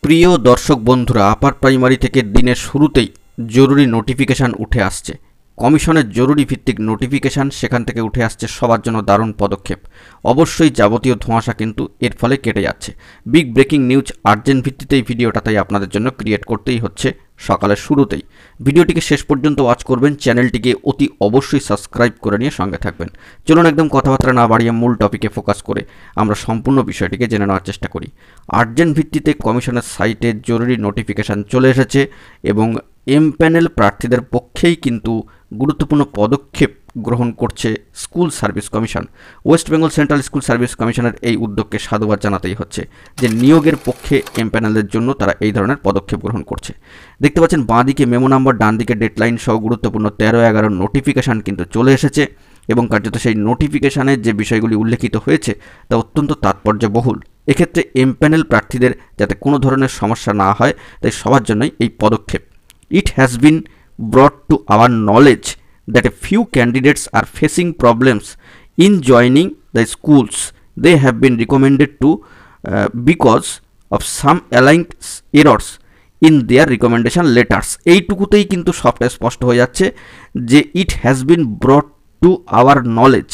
প্রিয় দর্শক বন্ধুরা, আপার প্রাইমারি থেকে দিনের শুরুতেই জরুরি নোটিফিকেশান উঠে আসছে। কমিশনের জরুরি ভিত্তিক নোটিফিকেশান, সেখান থেকে উঠে আসছে সবার জন্য দারুণ পদক্ষেপ। অবশ্যই যাবতীয় ধোঁয়াশা কিন্তু এর ফলে কেটে যাচ্ছে। বিগ ব্রেকিং নিউজ, আর্জেন্ট ভিত্তিতে এই ভিডিওটা তাই আপনাদের জন্য ক্রিয়েট করতেই হচ্ছে সকালের শুরুতেই। ভিডিওটিকে শেষ পর্যন্ত ওয়াচ করবেন, চ্যানেলটিকে অতি অবশ্যই সাবস্ক্রাইব করে নিয়ে সঙ্গে থাকবেন। চলুন একদম কথাবার্তা না বাড়িয়ে মূল টপিকে ফোকাস করে আমরা সম্পূর্ণ বিষয়টিকে জেনে নেওয়ার চেষ্টা করি। আর্জেন্ট ভিত্তিতে কমিশনের সাইটে জরুরি নোটিফিকেশান চলে এসেছে এবং এমপ্যানেল প্রার্থীদের পক্ষেই কিন্তু গুরুত্বপূর্ণ পদক্ষেপ গ্রহণ করছে school service commission. West Bengal central school service কমিশনের এই উদ্যোগকে সাধুবাদ জানাতেই হচ্ছে যে নিয়োগের পক্ষে এমপ্যানেলের জন্য তারা এই ধরনের পদক্ষেপ গ্রহণ করছে। দেখতে পাচ্ছেন বাঁ দিকে মেমো নাম্বার, ডান দিকে ডেডলাইন সহ গুরুত্বপূর্ণ 13/11 নোটিফিকেশান কিন্তু চলে এসেছে এবং কার্যত সেই নোটিফিকেশানের যে বিষয়গুলি উল্লেখিত হয়েছে তা অত্যন্ত তাৎপর্যবহুল। এক্ষেত্রে এমপ্যানেল প্রার্থীদের যাতে কোনো ধরনের সমস্যা না হয়, তাই সবার জন্যই এই পদক্ষেপ। It has been brought to our knowledge that a few candidates are facing problems in joining the schools they have been recommended to because of some aligned errors in their recommendation letters. এইটুকুতেই কিন্তু সবটা স্পষ্ট হয়ে যাচ্ছে যে it has been ব্রট to our knowledge.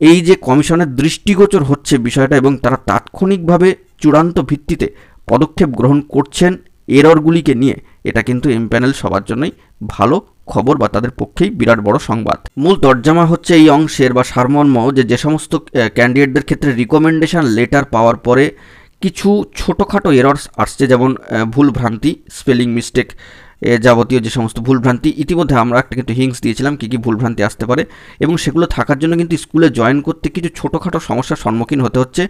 এই যে কমিশনের দৃষ্টিগোচর হচ্ছে বিষয়টা এবং তারা তাৎক্ষণিকভাবে চূড়ান্ত ভিত্তিতে পদক্ষেপ গ্রহণ করছেন এররগুলিকে নিয়ে, এটা কিন্তু এমপ্যানেল সবার জন্যই ভালো খবর বা তাদের পক্ষেই বিরাট বড় সংবাদ। মূল তর্জমা হচ্ছে এই অংশের বা সারমর্ম যে সমস্ত ক্যান্ডিডেটদের ক্ষেত্রে রিকমেন্ডেশন লেটার পাওয়ার পরে কিছু ছোটোখাটো এরর্স আসছে, যেমন ভুলভ্রান্তি, স্পেলিং মিস্টেক, যাবতীয় যে সমস্ত ভুলভ্রান্তি। ইতিমধ্যে আমরা একটা কিন্তু হিংস দিয়েছিলাম কী কী ভুলভ্রান্তি আসতে পারে এবং সেগুলো থাকার জন্য কিন্তু স্কুলে জয়েন করতে কিছু ছোটোখাটো সমস্যার সম্মুখীন হতে হচ্ছে।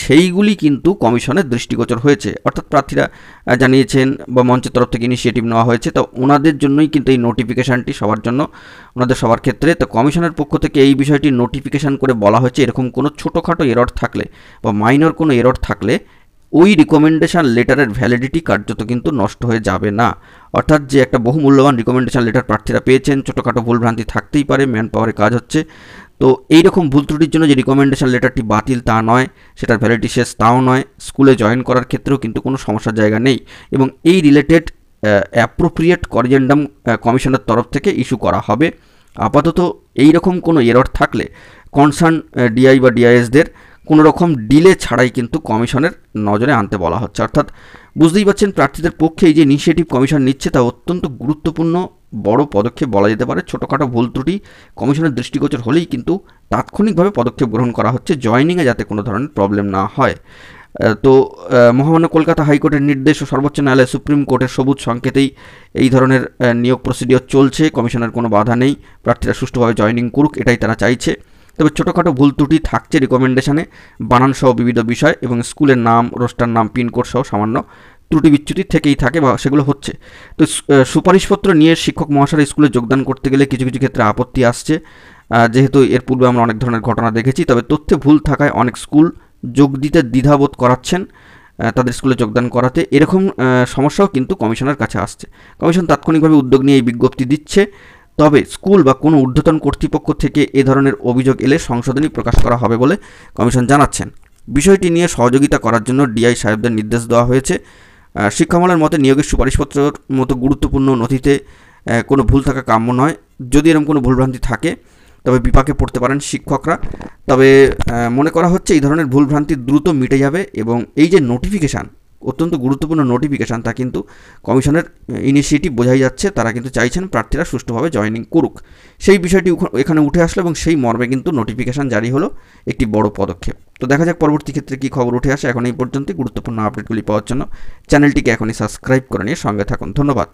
সেইগুলি কিন্তু কমিশনের দৃষ্টিগোচর হয়েছে, অর্থাৎ প্রার্থীরা জানিয়েছেন বা মঞ্চের তরফ থেকে ইনিশিয়েটিভ নেওয়া হয়েছে। তো ওনাদের জন্যই কিন্তু এই নোটিফিকেশানটি সবার জন্য, ওনাদের সবার ক্ষেত্রে। তো কমিশনের পক্ষ থেকে এই বিষয়টি নোটিফিকেশান করে বলা হয়েছে এরকম কোনো ছোটোখাটো এরর থাকলে বা মাইনর কোনো এরর থাকলে ওই রিকমেন্ডেশন লেটারের ভ্যালিডিটি কার্যত কিন্তু নষ্ট হয়ে যাবে না। অর্থাৎ যে একটা বহু মূল্যবান রিকমেন্ডেশন লেটার প্রার্থীরা পেয়েছেন, ছোটোখাটো ভুলভ্রান্তি থাকতেই পারে, ম্যান পাওয়ারে কাজ হচ্ছে। তো এই রকম ভুল ত্রুটির জন্য যে রিকমেন্ডেশন লেটারটি বাতিল তা নয়, সেটার ভ্যালিডিটি শেষ তাও নয়, স্কুলে জয়েন করার ক্ষেত্রেও কিন্তু কোনো সমস্যার জায়গা নেই এবং এই রিলেটেড অ্যাপ্রোপ্রিয়েট করিজেন্ডাম কমিশনের তরফ থেকে ইস্যু করা হবে। আপাতত এই রকম কোনো এরর থাকলে কনসার্ন ডিআই বা ডিআইএসদের কোনো রকম ডিলে ছাড়াই কিন্তু কমিশনের নজরে আনতে বলা হচ্ছে। অর্থাৎ বুঝতেই পারছেন প্রার্থীদের পক্ষে এই যে ইনিশিয়েটিভ কমিশন নিচ্ছে তা অত্যন্ত গুরুত্বপূর্ণ বড় পদক্ষেপ বলা যেতে পারে। ছোটোখাটো ভুল ত্রুটি কমিশনের দৃষ্টিগোচর হলেই কিন্তু তাৎক্ষণিকভাবে পদক্ষেপ গ্রহণ করা হচ্ছে জয়েনিংয়ে যাতে কোনো ধরনের প্রবলেম না হয়। তো মহামান্য কলকাতা হাইকোর্টের নির্দেশ ও সর্বোচ্চ ন্যায়ালয় সুপ্রিম কোর্টের সবুজ সংকেতেই এই ধরনের নিয়োগ প্রসিডিওর চলছে। কমিশনের কোনো বাধা নেই, প্রার্থীরা সুষ্ঠুভাবে জয়েনিং করুক, এটাই তারা চাইছে। তবে ছোটোখাটো ভুল ত্রুটি থাকছে রিকমেন্ডেশনে, বানান সহ বিবিধ বিষয় এবং স্কুলের নাম, রোস্টার নাম, পিনকোড সহ সামান্য ত্রুটি বিচ্যুতি থেকেই থাকে বা সেগুলো হচ্ছে। তো সুপারিশপত্র নিয়ে শিক্ষক মহাশয় স্কুলে যোগদান করতে গেলে কিছু কিছু ক্ষেত্রে আপত্তি আসছে, যেহেতু এর পূর্বে আমরা অনেক ধরনের ঘটনা দেখেছি। তবে তথ্যে ভুল থাকায় অনেক স্কুল যোগ দিতে দ্বিধাবোধ করাচ্ছেন তাদের স্কুলে যোগদান করাতে, এরকম সমস্যাও কিন্তু কমিশনের কাছে আসছে। কমিশন তাৎক্ষণিকভাবে উদ্যোগ নিয়ে এই বিজ্ঞপ্তি দিচ্ছে। তবে স্কুল বা কোনো ঊর্ধ্বতন কর্তৃপক্ষ থেকে এ ধরনের অভিযোগ এলে সংশোধনী প্রকাশ করা হবে বলে কমিশন জানাচ্ছেন। বিষয়টি নিয়ে সহযোগিতা করার জন্য ডিআই সাহেবদের নির্দেশ দেওয়া হয়েছে। শিক্ষামহলের মতে নিয়োগের সুপারিশপত্রের মতো গুরুত্বপূর্ণ নথিতে কোনো ভুল থাকা কাম্য নয়। যদি এরকম কোনো ভুলভ্রান্তি থাকে তবে বিপাকে পড়তে পারেন শিক্ষকরা। তবে মনে করা হচ্ছে এই ধরনের ভুলভ্রান্তি দ্রুত মিটে যাবে এবং এই যে নোটিফিকেশান, অত্যন্ত গুরুত্বপূর্ণ নোটিফিকেশান, তা কিন্তু কমিশনের ইনিশিয়েটিভ বোঝাই যাচ্ছে। তারা কিন্তু চাইছেন প্রার্থীরা সুষ্ঠুভাবে জয়েনিং করুক। সেই বিষয়টি এখানে উঠে আসলো এবং সেই মর্মে কিন্তু নোটিফিকেশান জারি হলো, একটি বড় পদক্ষেপ। তো দেখা যাক পরবর্তী ক্ষেত্রে কী খবর উঠে আসে। এখন এই পর্যন্ত গুরুত্বপূর্ণ আপডেটগুলি পাওয়ার জন্য চ্যানেলটিকে এখনই সাবস্ক্রাইব করে নিয়ে সঙ্গে থাকুন। ধন্যবাদ।